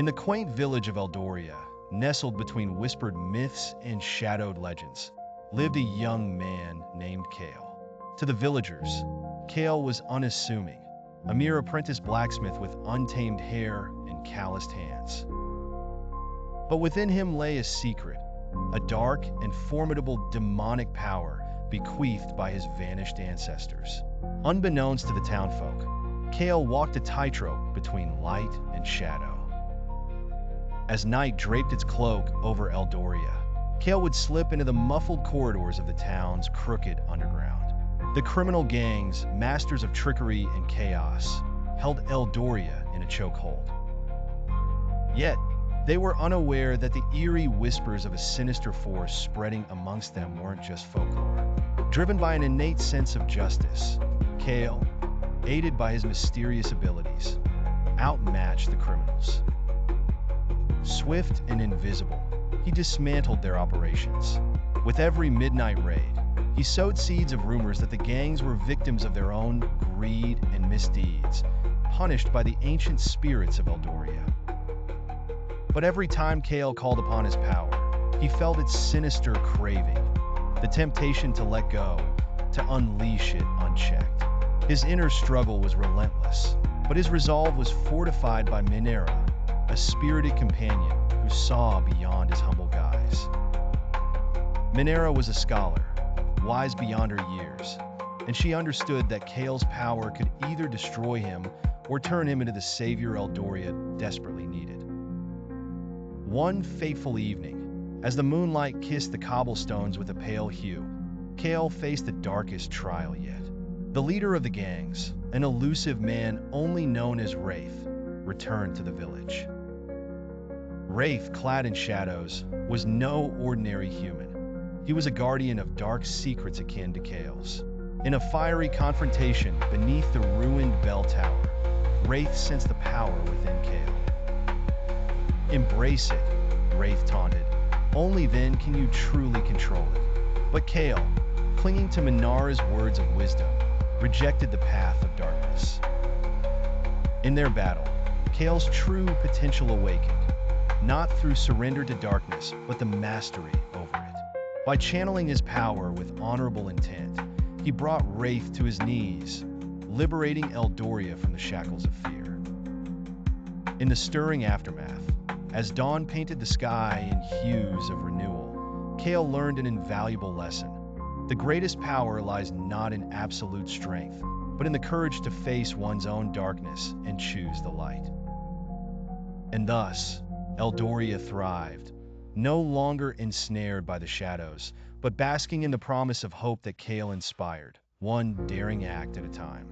In the quaint village of Eldoria, nestled between whispered myths and shadowed legends, lived a young man named Kael. To the villagers, Kael was unassuming, a mere apprentice blacksmith with untamed hair and calloused hands. But within him lay a secret, a dark and formidable demonic power bequeathed by his vanished ancestors. Unbeknownst to the townfolk, Kael walked a tightrope between light and shadow. As night draped its cloak over Eldoria, Kael would slip into the muffled corridors of the town's crooked underground. The criminal gangs, masters of trickery and chaos, held Eldoria in a chokehold. Yet, they were unaware that the eerie whispers of a sinister force spreading amongst them weren't just folklore. Driven by an innate sense of justice, Kael, aided by his mysterious abilities, outmatched the criminals. Swift and invisible, he dismantled their operations. With every midnight raid, he sowed seeds of rumors that the gangs were victims of their own greed and misdeeds, punished by the ancient spirits of Eldoria. But every time Kael called upon his power, he felt its sinister craving, the temptation to let go, to unleash it unchecked. His inner struggle was relentless, but his resolve was fortified by Minera, a spirited companion who saw beyond his humble guise. Minera was a scholar, wise beyond her years, and she understood that Kael's power could either destroy him or turn him into the savior Eldoria desperately needed. One fateful evening, as the moonlight kissed the cobblestones with a pale hue, Kael faced the darkest trial yet. The leader of the gangs, an elusive man only known as Wraith, returned to the village. Wraith, clad in shadows, was no ordinary human. He was a guardian of dark secrets akin to Kael's. In a fiery confrontation beneath the ruined bell tower, Wraith sensed the power within Kael. "Embrace it," Wraith taunted. "Only then can you truly control it." But Kael, clinging to Minara's words of wisdom, rejected the path of darkness. In their battle, Kael's true potential awakened, not through surrender to darkness, but the mastery over it. By channeling his power with honorable intent, he brought Wraith to his knees, liberating Eldoria from the shackles of fear. In the stirring aftermath, as dawn painted the sky in hues of renewal, Kael learned an invaluable lesson. The greatest power lies not in absolute strength, but in the courage to face one's own darkness and choose the light. And thus, Eldoria thrived, no longer ensnared by the shadows, but basking in the promise of hope that Kael inspired, one daring act at a time.